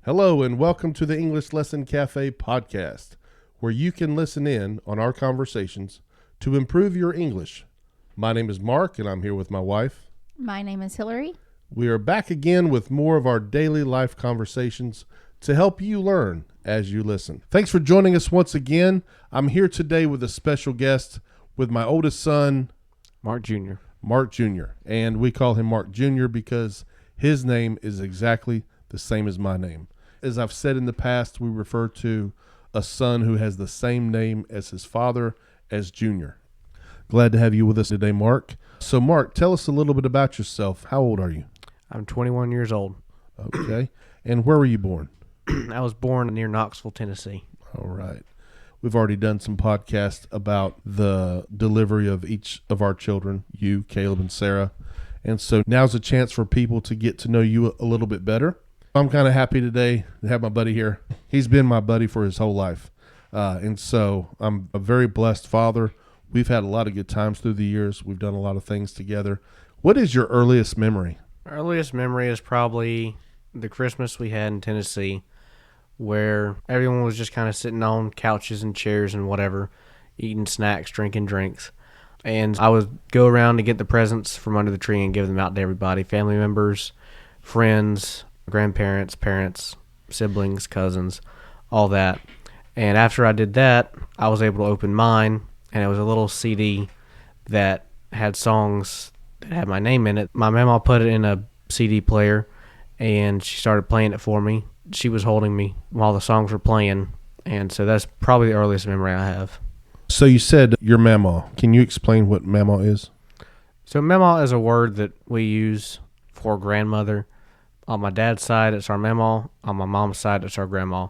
Hello and welcome to the English Lesson Cafe podcast, where you can listen in on our conversations to improve your English. My name is Mark and I'm here with my wife. My name is Hillary. We are back again with more of our daily life conversations to help you learn as you listen. Thanks for joining us once again. I'm here today with a special guest with my oldest son, Mark Jr. Mark Jr. And we call him Mark Jr. because his name is exactly the same as my name. As I've said in the past, we refer to a son who has the same name as his father as Junior. Glad to have you with us today, Mark. So, Mark, tell us a little bit about yourself. How old are you? I'm 21 years old. Okay. And where were you born? I was born near Knoxville, Tennessee. All right. We've already done some podcasts about the delivery of each of our children, you, Caleb, and Sarah. And so now's a chance for people to get to know you a little bit better. I'm kind of happy today to have my buddy here. He's been my buddy for his whole life. And so I'm a very blessed father. We've had a lot of good times through the years. We've done a lot of things together. What is your earliest memory? My earliest memory is probably the Christmas we had in Tennessee, where everyone was just kind of sitting on couches and chairs and whatever, eating snacks, drinking drinks. And I would go around to get the presents from under the tree and give them out to everybody, family members, friends, grandparents, parents, siblings, cousins, all that. And after I did that, I was able to open mine, and it was a little CD that had songs that had my name in it. My mama put it in a CD player, and she started playing it for me. She was holding me while the songs were playing, and so that's probably the earliest memory I have. So you said your mama. Can you explain what mama is? So mama is a word that we use for grandmother. On my dad's side, it's our mama. On my mom's side, it's our grandma.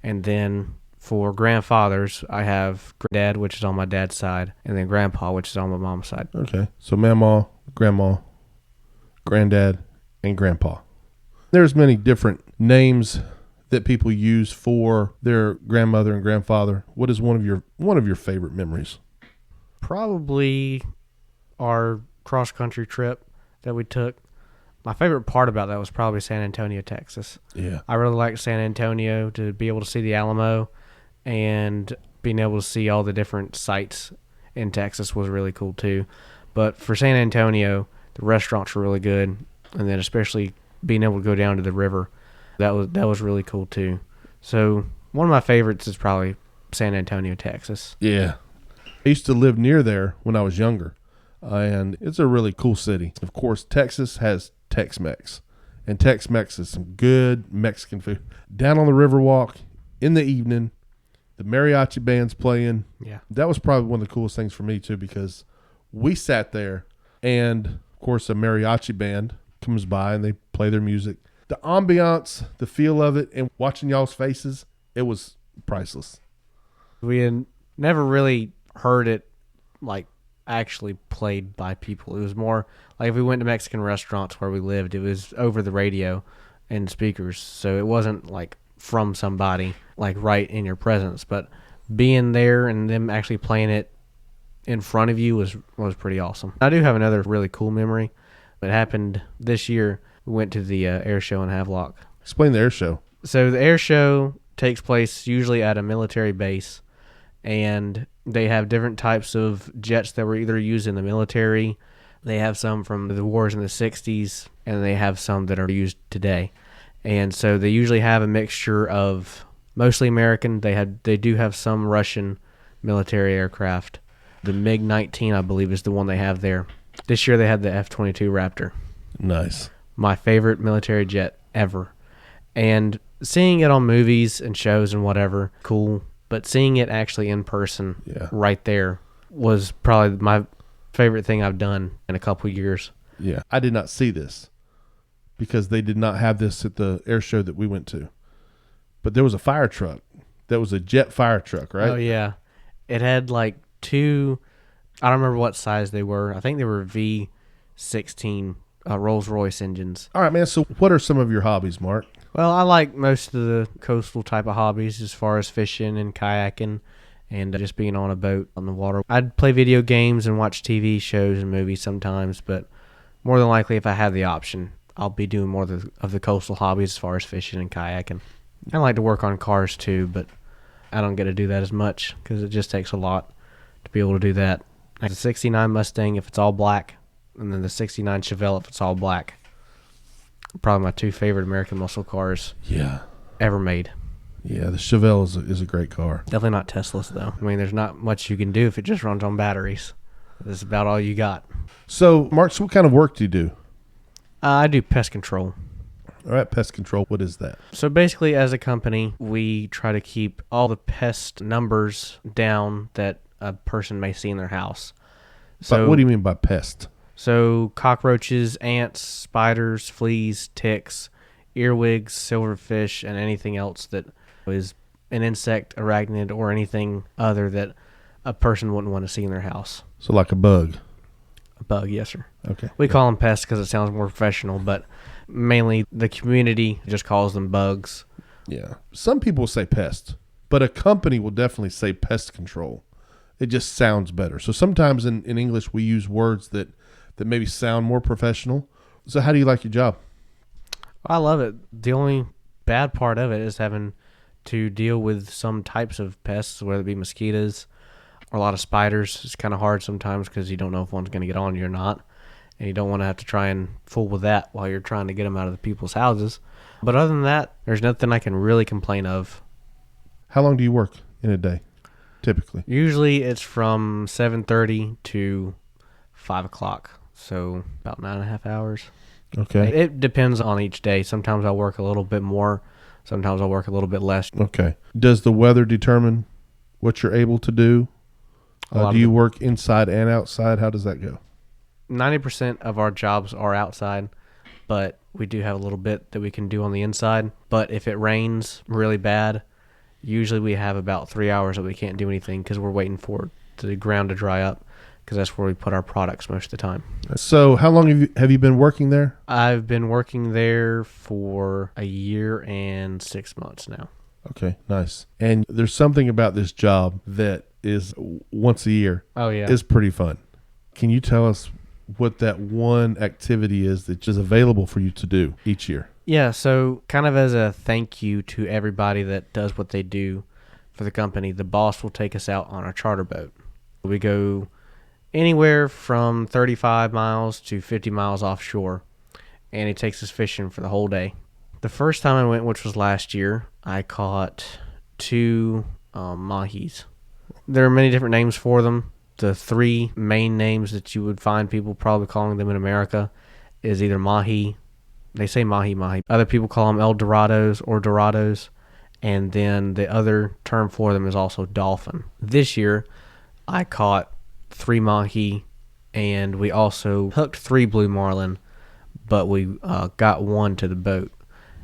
And then for grandfathers, I have granddad, which is on my dad's side, and then grandpa, which is on my mom's side. Okay. So mama, grandma, granddad, and grandpa. There's many different names that people use for their grandmother and grandfather. What is one of your favorite memories? Probably our cross-country trip that we took. My favorite part about that was probably San Antonio, Texas. Yeah. I really liked San Antonio, to be able to see the Alamo, and being able to see all the different sites in Texas was really cool too. But for San Antonio, the restaurants were really good, and then especially being able to go down to the river, that was really cool too. So one of my favorites is probably San Antonio, Texas. Yeah. I used to live near there when I was younger, and it's a really cool city. Of course, Texas has Tex-Mex, and Tex-Mex is some good Mexican food. Down on the Riverwalk in the evening, the mariachi band's playing. Yeah. That was probably one of the coolest things for me too, because we sat there, and of course a mariachi band comes by and they play their music. The ambiance, the feel of it, and watching y'all's faces, it was priceless. We had never really heard it like actually played by people. It was more like if we went to Mexican restaurants where we lived, it was over the radio and speakers. So it wasn't like from somebody like right in your presence, but being there and them actually playing it in front of you was pretty awesome. I do have another really cool memory. It happened this year. We went to the air show in Havelock. Explain the air show. So the air show takes place usually at a military base, and they have different types of jets that were either used in the military. They have some from the wars in the 60s, and they have some that are used today. And so they usually have a mixture of mostly American. They do have some Russian military aircraft. The MiG-19, I believe, is the one they have there. This year they had the F-22 Raptor. Nice. My favorite military jet ever. And seeing it on movies and shows and whatever, cool. But seeing it actually in person right there was probably my favorite thing I've done in a couple years. Yeah. I did not see this because they did not have this at the air show that we went to. But there was a fire truck. That was a jet fire truck, right? Oh, yeah. It had like two, I don't remember what size they were. I think they were V16 Rolls-Royce engines. All right, man. So what are some of your hobbies, Mark? Well, I like most of the coastal type of hobbies as far as fishing and kayaking and just being on a boat on the water. I'd play video games and watch TV shows and movies sometimes, but more than likely if I had the option, I'll be doing more of the coastal hobbies as far as fishing and kayaking. I like to work on cars too, but I don't get to do that as much because it just takes a lot to be able to do that. Like the 69 Mustang, if it's all black, and then the 69 Chevelle, if it's all black. Probably my two favorite American muscle cars ever made. Yeah, the Chevelle is a great car. Definitely not Teslas, though. I mean, there's not much you can do if it just runs on batteries. That's about all you got. So, Mark, what kind of work do you do? I do pest control. All right, pest control. What is that? So basically, as a company, we try to keep all the pest numbers down that a person may see in their house. So, but what do you mean by pest? So cockroaches, ants, spiders, fleas, ticks, earwigs, silverfish, and anything else that is an insect, arachnid, or anything other that a person wouldn't want to see in their house. So like a bug? A bug, yes, sir. Okay. We call them pests because it sounds more professional, but mainly the community just calls them bugs. Yeah. Some people say pest, but a company will definitely say pest control. It just sounds better. So sometimes in English we use words that maybe sound more professional. So how do you like your job? I love it. The only bad part of it is having to deal with some types of pests, whether it be mosquitoes or a lot of spiders. It's kind of hard sometimes because you don't know if one's going to get on you or not, and you don't want to have to try and fool with that while you're trying to get them out of the people's houses. But other than that, there's nothing I can really complain of. How long do you work in a day, typically? Usually it's from 7:30 to 5 o'clock. So about 9.5 hours. Okay. It depends on each day. Sometimes I'll work a little bit more. Sometimes I'll work a little bit less. Okay. Does the weather determine what you're able to do? Do you work inside and outside? How does that go? 90% of our jobs are outside, but we do have a little bit that we can do on the inside. But if it rains really bad, usually we have about 3 hours that we can't do anything because we're waiting for the ground to dry up, because that's where we put our products most of the time. So how long have you been working there? I've been working there for 1 year and 6 months now. Okay, nice. And there's something about this job that is once a year. Oh, yeah. Is pretty fun. Can you tell us what that one activity is that is available for you to do each year? Yeah, so kind of as a thank you to everybody that does what they do for the company, the boss will take us out on our charter boat. We go anywhere from 35 miles to 50 miles offshore, and he takes us fishing for the whole day. The first time I went, which was last year, I caught 2 mahis. There are many different names for them. The 3 main names that you would find people probably calling them in America is either mahi. They say mahi. Other people call them El Dorados or Dorados. And then the other term for them is also dolphin. This year, I caught 3 mahi, and we also hooked 3 blue marlin, but we got 1 to the boat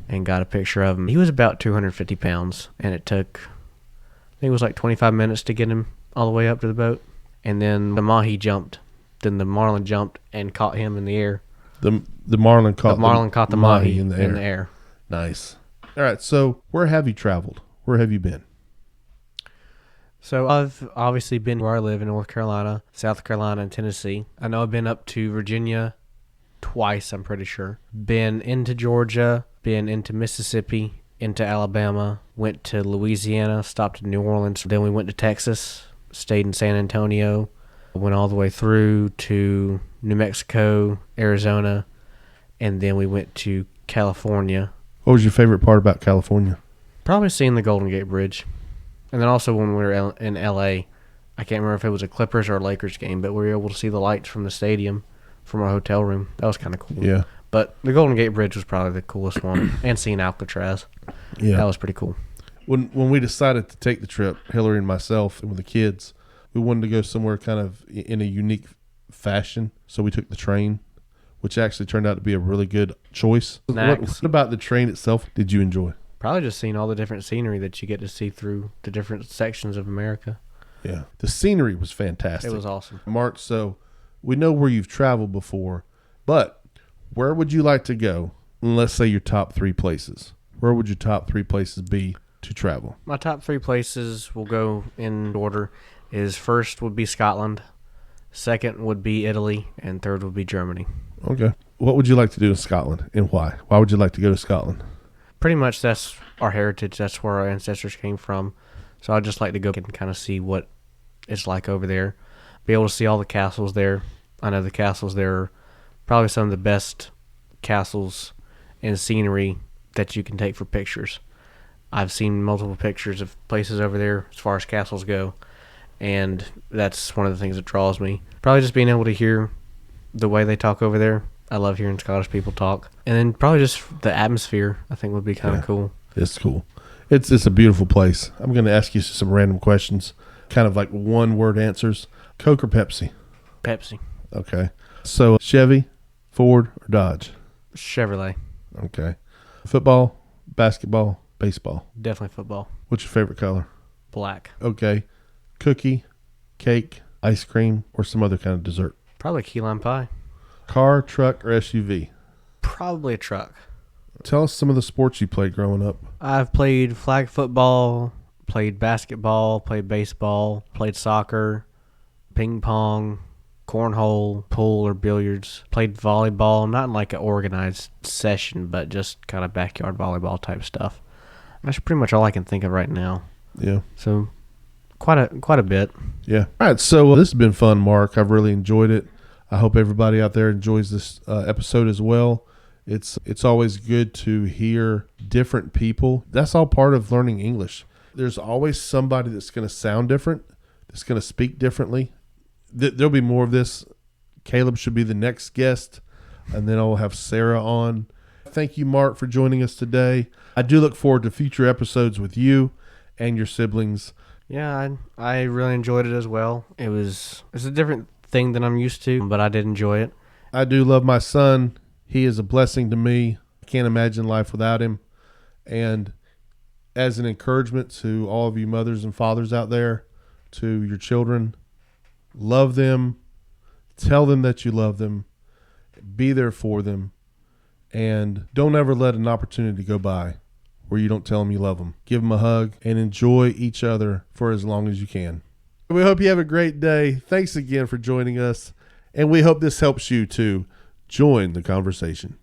and got a picture of him. He was about 250 pounds, and it took, I think it was like 25 minutes to get him all the way up to the boat. And then the mahi jumped. Then the marlin jumped and caught him in the air. The marlin caught the mahi in the air. Nice. All right, so where have you traveled? Where have you been? So I've obviously been where I live in North Carolina, South Carolina, and Tennessee. I know I've been up to Virginia twice, I'm pretty sure. Been into Georgia, been into Mississippi, into Alabama, went to Louisiana, stopped in New Orleans. Then we went to Texas, stayed in San Antonio, went all the way through to New Mexico, Arizona, and then we went to California. What was your favorite part about California? Probably seeing the Golden Gate Bridge. And then also when we were in L.A., I can't remember if it was a Clippers or a Lakers game, but we were able to see the lights from the stadium from our hotel room. That was kind of cool. Yeah. But the Golden Gate Bridge was probably the coolest one. And seeing Alcatraz. Yeah. That was pretty cool. When we decided to take the trip, Hillary and myself and with the kids, we wanted to go somewhere kind of in a unique fashion. So we took the train, which actually turned out to be a really good choice. What about the train itself did you enjoy? Probably just seeing all the different scenery that you get to see through the different sections of America. Yeah. The scenery was fantastic. It was awesome. Mark, so we know where you've traveled before, but where would you like to go? Let's say your top 3 places. Where would your top 3 places be to travel? My top 3 places will go in order. Is first would be Scotland, second would be Italy, and third would be Germany. Okay. What would you like to do in Scotland, and why? Why would you like to go to Scotland? Pretty much that's our heritage. That's where our ancestors came from. So I'd just like to go and kind of see what it's like over there. Be able to see all the castles there. I know the castles there are probably some of the best castles and scenery that you can take for pictures. I've seen multiple pictures of places over there as far as castles go, and that's one of the things that draws me. Probably just being able to hear the way they talk over there. I love hearing Scottish people talk. And then probably just the atmosphere, I think, would be kind of cool. It's cool. It's a beautiful place. I'm going to ask you some random questions, kind of like one-word answers. Coke or Pepsi? Pepsi. Okay. So Chevy, Ford, or Dodge? Chevrolet. Okay. Football, basketball, baseball? Definitely football. What's your favorite color? Black. Okay. Cookie, cake, ice cream, or some other kind of dessert? Probably key lime pie. Car, truck, or SUV? Probably a truck. Tell us some of the sports you played growing up. I've played flag football, played basketball, played baseball, played soccer, ping pong, cornhole, pool or billiards. Played volleyball, not in like an organized session, but just kind of backyard volleyball type stuff. That's pretty much all I can think of right now. Yeah. So quite a bit. Yeah. All right. So this has been fun, Mark. I've really enjoyed it. I hope everybody out there enjoys this episode as well. It's always good to hear different people. That's all part of learning English. There's always somebody that's going to sound different, that's going to speak differently. There'll be more of this. Caleb should be the next guest, and then I'll have Sarah on. Thank you, Mark, for joining us today. I do look forward to future episodes with you and your siblings. Yeah, I really enjoyed it as well. It's a different thing than I'm used to, but I did enjoy it. I do love my son. He is a blessing to me. I can't imagine life without him. And as an encouragement to all of you mothers and fathers out there, to your children, love them, tell them that you love them, be there for them, and don't ever let an opportunity go by where you don't tell them you love them. Give them a hug and enjoy each other for as long as you can. We hope you have a great day. Thanks again for joining us, and we hope this helps you to join the conversation.